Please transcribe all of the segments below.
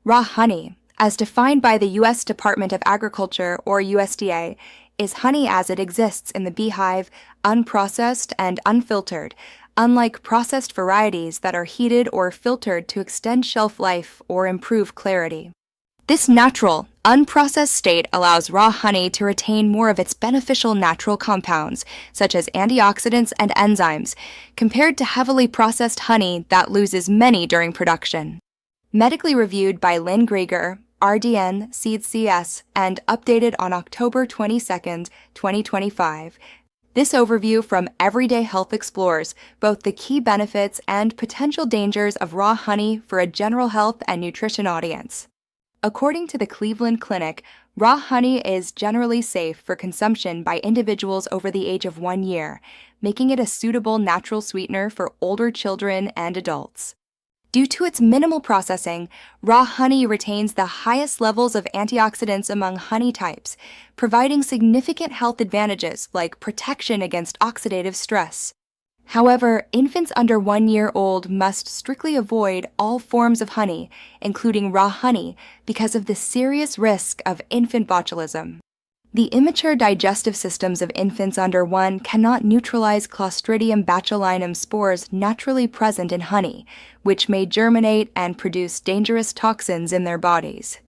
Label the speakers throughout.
Speaker 1: Raw honey, as defined by the U.S. Department of Agriculture or USDA, is honey as it exists in the beehive, unprocessed and unfiltered, unlike processed varieties that are heated or filtered to extend shelf life or improve clarity. This natural, unprocessed state allows raw honey to retain more of its beneficial natural compounds, such as antioxidants and enzymes, compared to heavily processed honey that loses many during production. Medically reviewed by Lynn Grieger, RDN, SeedCS, and updated on October 22, 2025. This overview from Everyday Health explores both the key benefits and potential dangers of raw honey for a general health and nutrition audience. According to the Cleveland Clinic, raw honey is generally safe for consumption by individuals over the age of 1 year, making it a suitable natural sweetener for older children and adults. Due to its minimal processing, raw honey retains the highest levels of antioxidants among honey types, providing significant health advantages like protection against oxidative stress. However, infants under 1 year old must strictly avoid all forms of honey, including raw honey, because of the serious risk of infant botulism. The immature digestive systems of infants under 1 cannot neutralize Clostridium botulinum spores naturally present in honey, which may germinate and produce dangerous toxins in their bodies.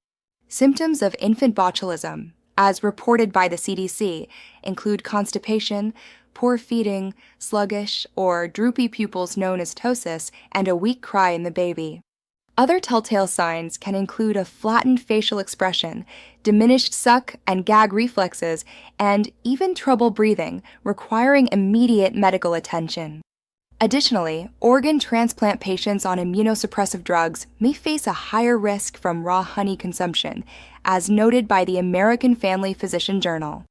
Speaker 1: Symptoms of infant botulism, as reported by the CDC, include constipation, poor feeding, sluggish or droopy pupils known as ptosis, and a weak cry in the baby. Other telltale signs can include a flattened facial expression, diminished suck and gag reflexes, and even trouble breathing, requiring immediate medical attention. Additionally, organ transplant patients on immunosuppressive drugs may face a higher risk from raw honey consumption, as noted by the American Family Physician Journal.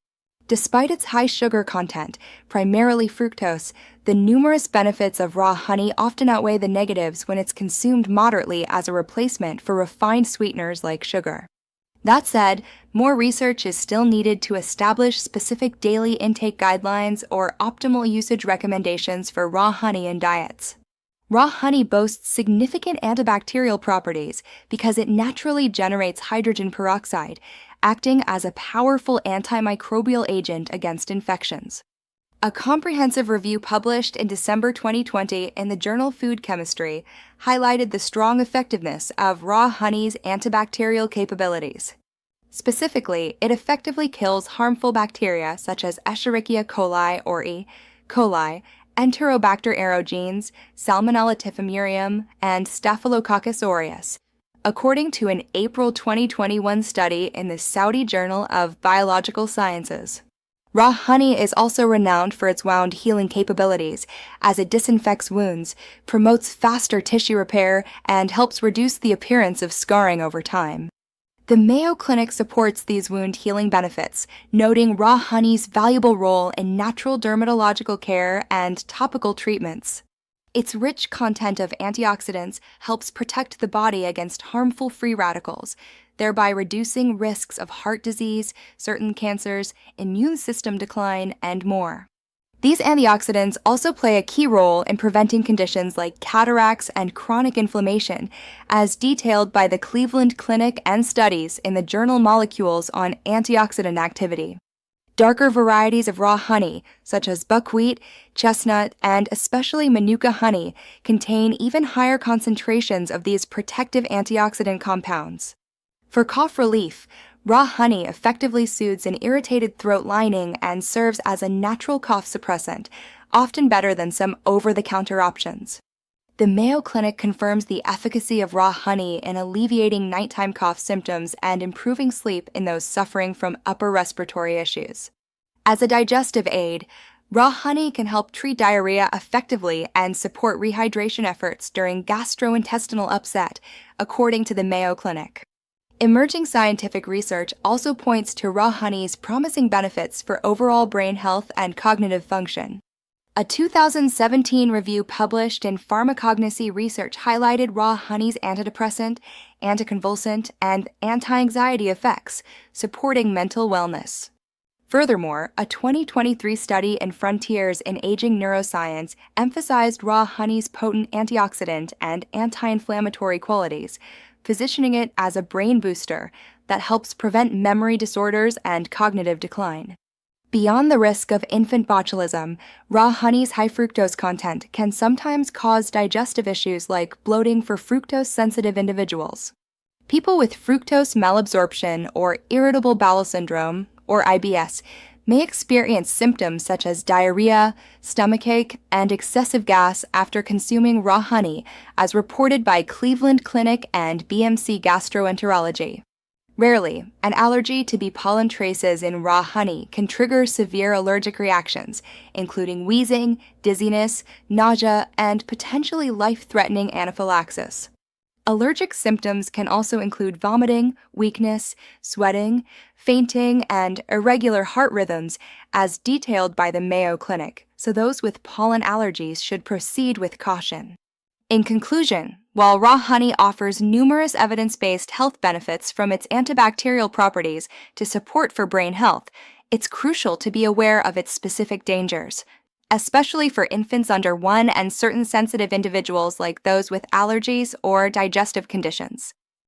Speaker 1: Despite its high sugar content, primarily fructose, the numerous benefits of raw honey often outweigh the negatives when it's consumed moderately as a replacement for refined sweeteners like sugar. That said, more research is still needed to establish specific daily intake guidelines or optimal usage recommendations for raw honey in diets. Raw honey boasts significant antibacterial properties because it naturally generates hydrogen peroxide, acting as a powerful antimicrobial agent against infections. A comprehensive review published in December 2020 in the journal Food Chemistry highlighted the strong effectiveness of raw honey's antibacterial capabilities. Specifically, it effectively kills harmful bacteria such as Escherichia coli or E. coli, Enterobacter aerogenes, Salmonella typhimurium, and Staphylococcus aureus, according to an April 2021 study in the Saudi Journal of Biological Sciences. Raw honey is also renowned for its wound healing capabilities, as it disinfects wounds, promotes faster tissue repair, and helps reduce the appearance of scarring over time. The Mayo Clinic supports these wound healing benefits, noting raw honey's valuable role in natural dermatological care and topical treatments. Its rich content of antioxidants helps protect the body against harmful free radicals, thereby reducing risks of heart disease, certain cancers, immune system decline, and more. These antioxidants also play a key role in preventing conditions like cataracts and chronic inflammation, as detailed by the Cleveland Clinic and studies in the journal Molecules on Antioxidant Activity. Darker varieties of raw honey, such as buckwheat, chestnut, and especially manuka honey, contain even higher concentrations of these protective antioxidant compounds. For cough relief, raw honey effectively soothes an irritated throat lining and serves as a natural cough suppressant, often better than some over-the-counter options. The Mayo Clinic confirms the efficacy of raw honey in alleviating nighttime cough symptoms and improving sleep in those suffering from upper respiratory issues. As a digestive aid, raw honey can help treat diarrhea effectively and support rehydration efforts during gastrointestinal upset, according to the Mayo Clinic. Emerging scientific research also points to raw honey's promising benefits for overall brain health and cognitive function. A 2017 review published in Pharmacognosy Research highlighted raw honey's antidepressant, anticonvulsant, and anti-anxiety effects, supporting mental wellness. Furthermore, a 2023 study in Frontiers in Aging Neuroscience emphasized raw honey's potent antioxidant and anti-inflammatory qualities, positioning it as a brain booster that helps prevent memory disorders and cognitive decline. Beyond the risk of infant botulism, raw honey's high fructose content can sometimes cause digestive issues like bloating for fructose-sensitive individuals. People with fructose malabsorption or irritable bowel syndrome, or IBS, may experience symptoms such as diarrhea, stomachache, and excessive gas after consuming raw honey, as reported by Cleveland Clinic and BMC Gastroenterology. Rarely, an allergy to bee pollen traces in raw honey can trigger severe allergic reactions, including wheezing, dizziness, nausea, and potentially life-threatening anaphylaxis. Allergic symptoms can also include vomiting, weakness, sweating, fainting, and irregular heart rhythms, as detailed by the Mayo Clinic, so those with pollen allergies should proceed with caution. In conclusion, while raw honey offers numerous evidence-based health benefits from its antibacterial properties to support for brain health, it's crucial to be aware of its specific dangers, especially for infants under 1 and certain sensitive individuals like those with allergies or digestive conditions.